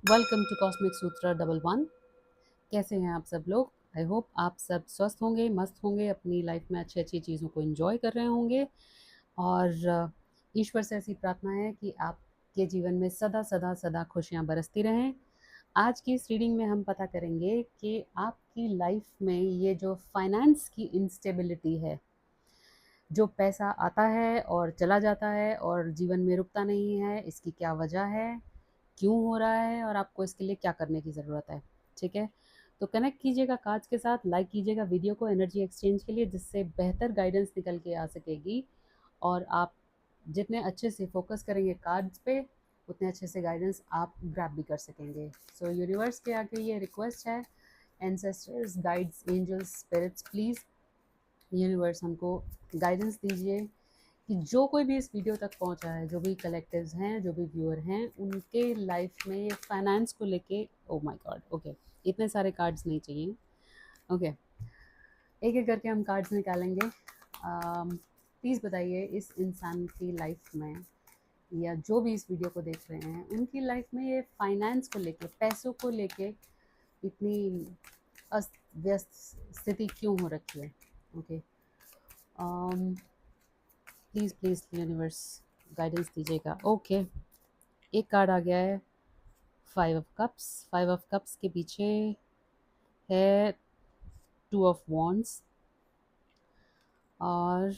Welcome to cosmic सूत्र double one. कैसे हैं आप सब लोग? आई होप आप सब स्वस्थ होंगे, मस्त होंगे, अपनी लाइफ में अच्छी अच्छी चीज़ों को एंजॉय कर रहे होंगे। और ईश्वर से ऐसी प्रार्थना है कि आपके जीवन में सदा सदा सदा खुशियाँ बरसती रहें। आज की इस रीडिंग में हम पता करेंगे कि आपकी लाइफ में ये जो फाइनेंस की इंस्टेबिलिटी है, जो पैसा आता है और चला जाता है और जीवन में रुकता नहीं है, इसकी क्या वजह है, क्यों हो रहा है और आपको इसके लिए क्या करने की ज़रूरत है। ठीक है, तो कनेक्ट कीजिएगा कार्ड्स के साथ, लाइक कीजिएगा वीडियो को एनर्जी एक्सचेंज के लिए, जिससे बेहतर गाइडेंस निकल के आ सकेगी। और आप जितने अच्छे से फोकस करेंगे कार्ड्स पे, उतने अच्छे से गाइडेंस आप ग्रैब भी कर सकेंगे। सो यूनिवर्स के आगे ये रिक्वेस्ट है, ancestors, guides, angels, spirits, please universe हमको गाइडेंस दीजिए कि जो कोई भी इस वीडियो तक पहुंचा है, जो भी कलेक्टिव्स हैं, जो भी व्यूअर हैं, उनके लाइफ में फाइनेंस को लेके, ओ माय गॉड, ओके, इतने सारे कार्ड्स नहीं चाहिए। ओके, एक एक करके हम कार्ड्स निकालेंगे। प्लीज़ बताइए, इस इंसान की लाइफ में या जो भी इस वीडियो को देख रहे हैं, उनकी लाइफ में ये फाइनेंस को लेके, पैसों को लेके इतनी अस्त व्यस्त स्थिति क्यों हो रखी है। Okay, please please universe guidance दीजिएगा। ओके, एक कार्ड आ गया है, 5 ऑफ कप्स। 5 ऑफ कप्स के पीछे है 2 ऑफ वॉन्ड्स और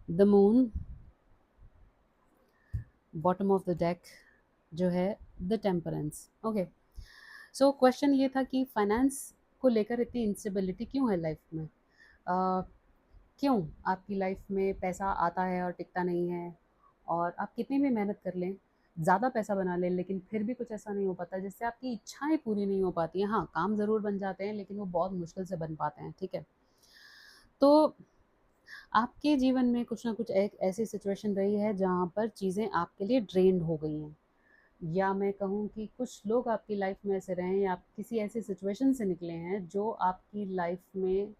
the moon. Bottom of the deck जो है the temperance. Okay, so question ये था कि फाइनेंस को लेकर इतनी इंस्टेबिलिटी क्यों है लाइफ में। uh, क्यों आपकी लाइफ में पैसा आता है और टिकता नहीं है, और आप कितनी भी मेहनत कर लें, ज़्यादा पैसा बना लें, लेकिन फिर भी कुछ ऐसा नहीं हो पाता जिससे आपकी इच्छाएं पूरी नहीं हो पाती हैं। हाँ, काम ज़रूर बन जाते हैं, लेकिन वो बहुत मुश्किल से बन पाते हैं। ठीक है, तो आपके जीवन में कुछ ना कुछ एक ऐसी सिचुएशन रही है जहाँ पर चीज़ें आपके लिए ड्रेन्ड हो गई हैं, या मैं कहूँ कि कुछ लोग आपकी लाइफ में ऐसे रहे हैं, या आप किसी ऐसी सिचुएशन से निकले हैं जो आपकी लाइफ में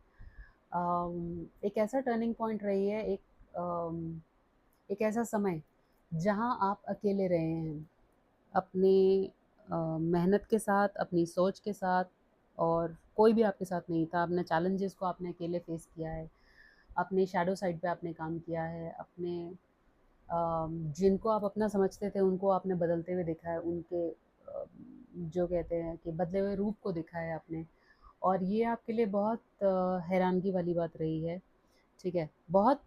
एक ऐसा टर्निंग पॉइंट रही है, एक ऐसा समय जहाँ आप अकेले रहे हैं अपने मेहनत के साथ, अपनी सोच के साथ, और कोई भी आपके साथ नहीं था। अपने चैलेंजेस को आपने अकेले फेस किया है, अपने शैडो साइड पे आपने काम किया है, अपने जिनको आप अपना समझते थे उनको आपने बदलते हुए देखा है, उनके जो कहते हैं कि बदले हुए रूप को देखा है आपने। और ये आपके लिए बहुत हैरानगी वाली बात रही है। ठीक है, बहुत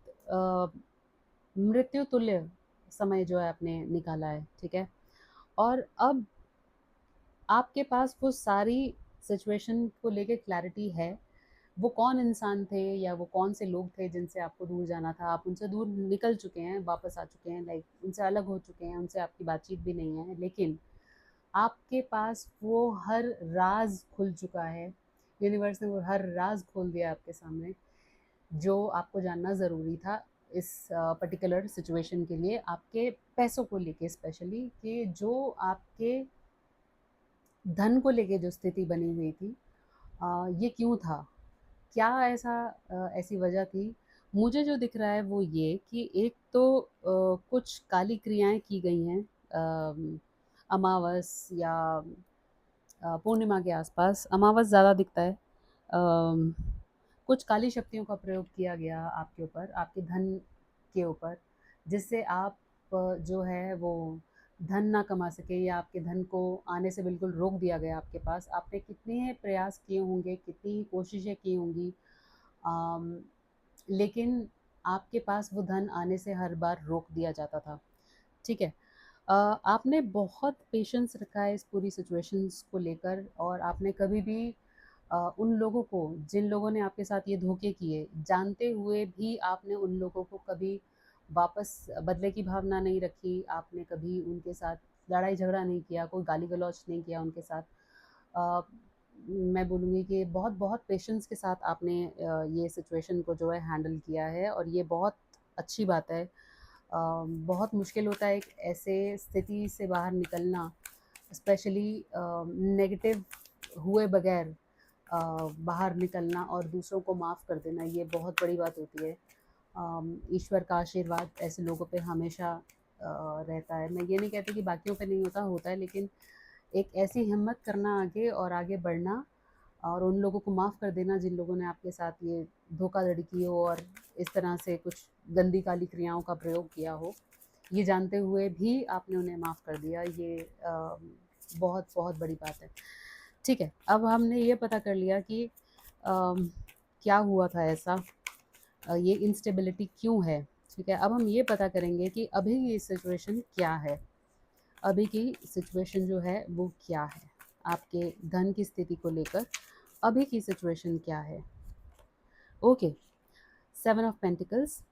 मृत्यु तुल्य समय जो है आपने निकाला है। ठीक है, और अब आपके पास वो सारी सिचुएशन को लेके क्लैरिटी है। वो कौन इंसान थे या वो कौन से लोग थे जिनसे आपको दूर जाना था, आप उनसे दूर निकल चुके हैं, वापस आ चुके हैं, लाइक उनसे अलग हो चुके हैं, उनसे आपकी बातचीत भी नहीं है, लेकिन आपके पास वो हर राज खुल चुका है। यूनिवर्स ने वो हर राज खोल दिया आपके सामने, जो आपको जानना ज़रूरी था इस पर्टिकुलर सिचुएशन के लिए, आपके पैसों को लेके स्पेशली, कि जो आपके धन को लेके जो स्थिति बनी हुई थी, ये क्यों था, क्या ऐसा ऐसी वजह थी। मुझे जो दिख रहा है वो ये कि एक तो कुछ काली क्रियाएं की गई हैं, अमावस या पूर्णिमा के आसपास। अमावस ज़्यादा दिखता है। अम, कुछ काली शक्तियों का प्रयोग किया गया आपके ऊपर, आपके धन के ऊपर, जिससे आप जो है वो धन ना कमा सके, या आपके धन को आने से बिल्कुल रोक दिया गया आपके पास। आपने कितने प्रयास किए होंगे, कितनी कोशिशें की होंगी, अम, लेकिन आपके पास वो धन आने से हर बार रोक दिया जाता था। ठीक है, आपने बहुत पेशेंस रखा है इस पूरी सिचुएशंस को लेकर, और आपने कभी भी उन लोगों को, जिन लोगों ने आपके साथ ये धोखे किए, जानते हुए भी आपने उन लोगों को कभी वापस बदले की भावना नहीं रखी। आपने कभी उनके साथ लड़ाई झगड़ा नहीं किया, कोई गाली गलौज नहीं किया उनके साथ। अ, मैं बोलूँगी कि बहुत बहुत पेशेंस के साथ आपने ये सिचुएशन को जो है हैंडल किया है, और ये बहुत अच्छी बात है। बहुत मुश्किल होता है एक ऐसे स्थिति से बाहर निकलना, स्पेशली नेगेटिव हुए बगैर बाहर निकलना और दूसरों को माफ़ कर देना, ये बहुत बड़ी बात होती है। ईश्वर का आशीर्वाद ऐसे लोगों पे हमेशा रहता है। मैं ये नहीं कहती कि बाकियों पे नहीं होता, होता है, लेकिन एक ऐसी हिम्मत करना आगे और आगे बढ़ना और उन लोगों को माफ़ कर देना जिन लोगों ने आपके साथ ये धोखाधड़ी की हो और इस तरह से कुछ गंदी काली क्रियाओं का प्रयोग किया हो, ये जानते हुए भी आपने उन्हें माफ़ कर दिया, ये बहुत बहुत बड़ी बात है। ठीक है, अब हमने ये पता कर लिया कि क्या हुआ था ऐसा, ये इंस्टेबिलिटी क्यों है। ठीक है, अब हम ये पता करेंगे कि अभी की सिचुएशन क्या है। अभी की सिचुएशन जो है वो क्या है, आपके धन की स्थिति को लेकर अभी की सिचुएशन क्या है। ओके, 7 ऑफ पेंटिकल्स,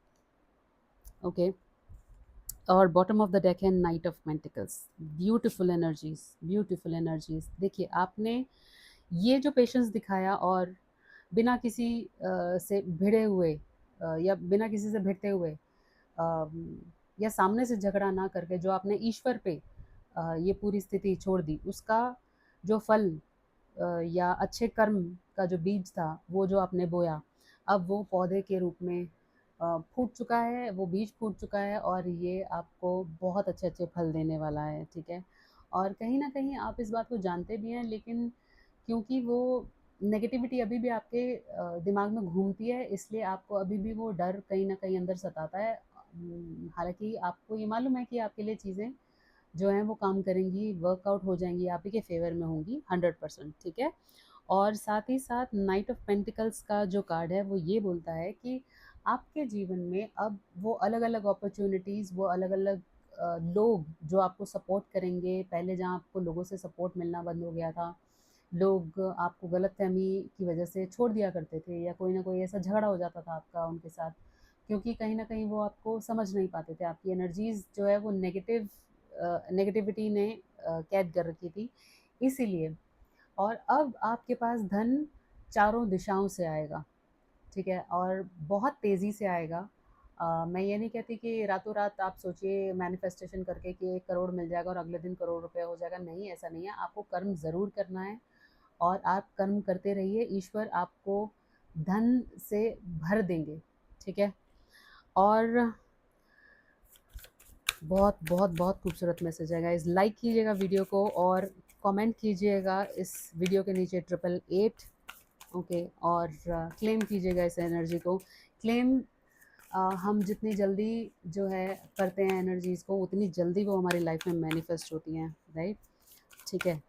ओके, और बॉटम ऑफ द डेक है night of pentacles. Beautiful energies, beautiful energies. देखिए, आपने ये जो पेशेंस दिखाया और बिना किसी से भिड़े हुए या बिना किसी से भिड़ते हुए या सामने से झगड़ा ना करके जो आपने ईश्वर पे ये पूरी स्थिति छोड़ दी, उसका जो फल या अच्छे कर्म का जो बीज था वो जो आपने बोया, अब वो पौधे के रूप में फूट चुका है, वो बीज फूट चुका है और ये आपको बहुत अच्छे अच्छे फल देने वाला है। ठीक है, और कहीं ना कहीं आप इस बात को जानते भी हैं, लेकिन क्योंकि वो नेगेटिविटी अभी भी आपके दिमाग में घूमती है, इसलिए आपको अभी भी वो डर कहीं ना कहीं अंदर सताता है। हालांकि आपको ये मालूम है कि आपके लिए चीज़ें जो हैं वो काम करेंगी, वर्कआउट हो जाएंगी, आप ही के फेवर में होंगी 100%। ठीक है, और साथ ही साथ नाइट ऑफ पेंटिकल्स का जो कार्ड है वो ये बोलता है कि आपके जीवन में अब वो अलग अलग अपॉर्चुनिटीज़, वो अलग अलग लोग जो आपको सपोर्ट करेंगे। पहले जहाँ आपको लोगों से सपोर्ट मिलना बंद हो गया था, लोग आपको गलतफ़हमी की वजह से छोड़ दिया करते थे या कोई ना कोई ऐसा झगड़ा हो जाता था आपका उनके साथ, क्योंकि कहीं न कहीं वो आपको समझ नहीं पाते थे। आपकी एनर्जीज़ जो है वो नेगेटिविटी ने कैद कर रखी थी, इसीलिए। और अब आपके पास धन चारों दिशाओं से आएगा। ठीक है, और बहुत तेज़ी से आएगा। मैं ये नहीं कहती कि रातों रात आप सोचिए मैनिफेस्टेशन करके कि 1 करोड़ मिल जाएगा और अगले दिन करोड़ रुपए हो जाएगा। नहीं, ऐसा नहीं है। आपको कर्म ज़रूर करना है और आप कर्म करते रहिए, ईश्वर आपको धन से भर देंगे। ठीक है, और बहुत बहुत बहुत खूबसूरत मैसेज है गाइस। लाइक कीजिएगा वीडियो को और कमेंट कीजिएगा इस वीडियो के नीचे 888, ओके, और क्लेम कीजिएगा इस एनर्जी को। क्लेम हम जितनी जल्दी जो है करते हैं एनर्जीज़ को, उतनी जल्दी वो हमारी लाइफ में मैनिफेस्ट होती हैं, राइट। ठीक है,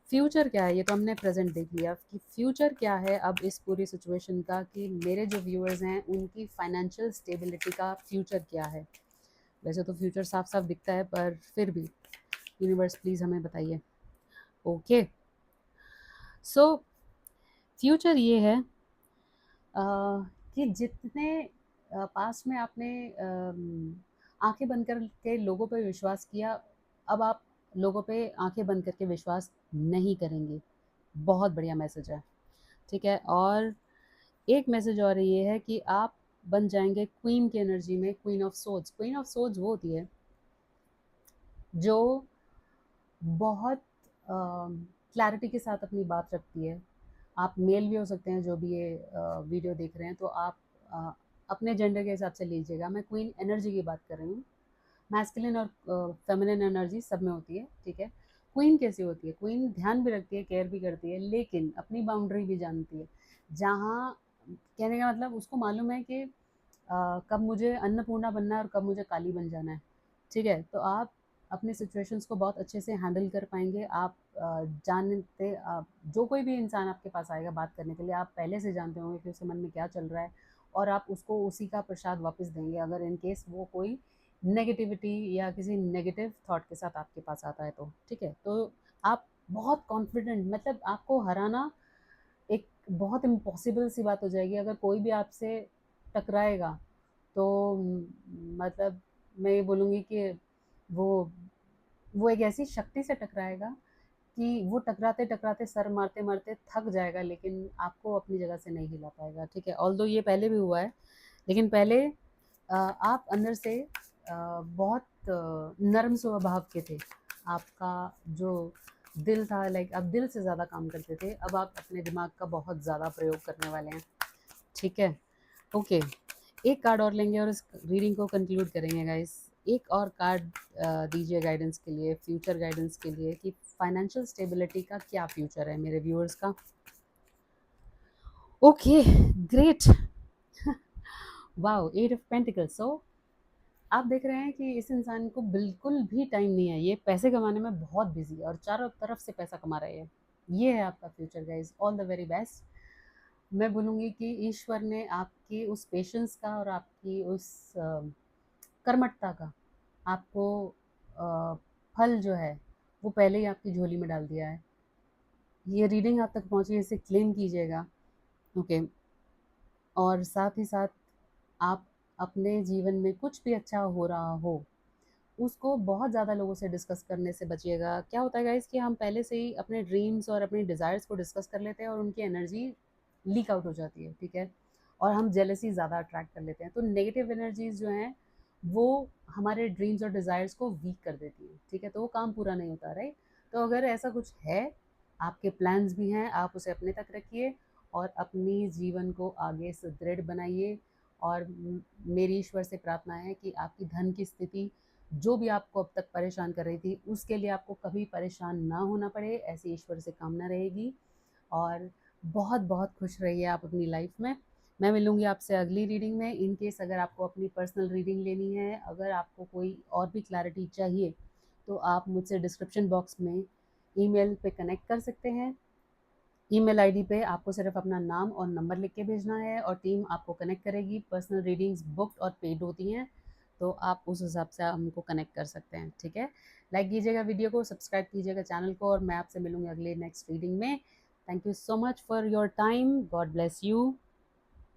फ्यूचर क्या है ये तो हमने प्रेजेंट देख लिया कि फ्यूचर क्या है अब इस पूरी सिचुएशन का, कि मेरे जो व्यूअर्स हैं उनकी फाइनेंशियल स्टेबिलिटी का फ्यूचर क्या है। वैसे तो फ्यूचर साफ साफ दिखता है, पर फिर भी यूनिवर्स प्लीज़ हमें बताइए। ओके, सो फ्यूचर ये है कि जितने पास्ट में आपने आंखें बंद करके लोगों पे विश्वास किया, अब आप लोगों पे आंखें बंद करके विश्वास नहीं करेंगे। बहुत बढ़िया मैसेज है। ठीक है, और एक मैसेज और ये है कि आप बन जाएंगे क्वीन की एनर्जी में, queen of swords. Queen of swords वो होती है जो बहुत क्लैरिटी के साथ अपनी बात रखती है। आप मेल भी हो सकते हैं जो भी ये वीडियो देख रहे हैं, तो आप अ, अपने जेंडर के हिसाब से लीजिएगा। मैं क्वीन एनर्जी की बात कर रही हूँ। मैस्कुलिन और फेमिनिन एनर्जी सब में होती है। ठीक है, क्वीन कैसी होती है? क्वीन ध्यान भी रखती है, केयर भी करती है, लेकिन अपनी बाउंड्री भी जानती है। जहाँ, कहने का मतलब, उसको मालूम है कि कब मुझे अन्नपूर्णा बनना है और कब मुझे काली बन जाना है। ठीक है, तो आप अपने सिचुएशंस को बहुत अच्छे से हैंडल कर पाएंगे। आप जानते, जो कोई भी इंसान आपके पास आएगा बात करने के लिए, आप पहले से जानते होंगे कि उसके मन में क्या चल रहा है, और आप उसको उसी का प्रसाद वापस देंगे अगर इन केस वो कोई नेगेटिविटी या किसी नेगेटिव थॉट के साथ आपके पास आता है तो। ठीक है, तो आप बहुत कॉन्फिडेंट, मतलब आपको हराना एक बहुत इम्पॉसिबल सी बात हो जाएगी। अगर कोई भी आपसे टकराएगा तो मतलब मैं ये बोलूँगी कि वो वो एक ऐसी शक्ति से टकराएगा कि वो टकराते टकराते सर मारते मारते थक जाएगा, लेकिन आपको अपनी जगह से नहीं हिला पाएगा। ठीक है, ऑल्दो ये पहले भी हुआ है, लेकिन पहले आप अंदर से बहुत नर्म स्वभाव के थे। आपका जो दिल था, लाइक आप दिल से ज़्यादा काम करते थे, अब आप अपने दिमाग का बहुत ज़्यादा प्रयोग करने वाले हैं। ठीक है, ओके, एक कार्ड और लेंगे और इस रीडिंग को कंक्लूड करेंगे गाइस। एक और कार्ड दीजिए गाइडेंस के लिए, फ्यूचर गाइडेंस के लिए, कि फाइनेंशियल स्टेबिलिटी का क्या फ्यूचर है मेरे व्यूअर्स का। Okay, great. Wow, 8 of pentacles. So आप देख रहे हैं कि इस इंसान को बिल्कुल भी टाइम नहीं है, ये पैसे कमाने में बहुत बिजी है और चारों तरफ से पैसा कमा रहे हैं। ये है आपका future guys, all the very best. मैं बोलूँगी कि ईश्वर ने आपकी उस पेशेंस का और आपकी उस कर्मठता का आपको फल जो है वो पहले ही आपकी झोली में डाल दिया है। ये रीडिंग आप तक पहुँची, इसे क्लेम कीजिएगा। ओके, और साथ ही साथ आप अपने जीवन में कुछ भी अच्छा हो रहा हो उसको बहुत ज़्यादा लोगों से डिस्कस करने से बचिएगा। क्या होता है गाइस कि हम पहले से ही अपने ड्रीम्स और अपने डिज़ायर्स को डिस्कस कर लेते हैं और उनकी एनर्जी लीक आउट हो जाती है, ठीक है? और हम जेलसी ज़्यादा अट्रैक्ट कर लेते हैं। तो नेगेटिव एनर्जीज़ जो हैं वो हमारे ड्रीम्स और डिज़ायर्स को वीक कर देती हैं, ठीक है? तो वो काम पूरा नहीं होता, राइट? तो अगर ऐसा कुछ है, आपके प्लान्स भी हैं, आप उसे अपने तक रखिए और अपनी जीवन को आगे सुदृढ़ बनाइए। और मेरी ईश्वर से प्रार्थना है कि आपकी धन की स्थिति जो भी आपको अब तक परेशान कर रही थी उसके लिए आपको कभी परेशान ना होना पड़े, ऐसी ईश्वर से कामना रहेगी। और बहुत बहुत खुश रहिए आप अपनी लाइफ में। मैं मिलूँगी आपसे अगली रीडिंग में। इन केस अगर आपको अपनी पर्सनल रीडिंग लेनी है, अगर आपको कोई और भी क्लैरिटी चाहिए तो आप मुझसे डिस्क्रिप्शन बॉक्स में ईमेल पे कनेक्ट कर सकते हैं। ईमेल आईडी पे आपको सिर्फ अपना नाम और नंबर लिख के भेजना है और टीम आपको कनेक्ट करेगी। पर्सनल रीडिंग्स बुक्ड और पेड होती हैं, तो आप उस हिसाब से हमको कनेक्ट कर सकते हैं, ठीक है? लाइक कीजिएगा वीडियो को, सब्सक्राइब कीजिएगा चैनल को और मैं आपसे मिलूँगी अगले नेक्स्ट रीडिंग में। Thank you so much for your time. God bless you.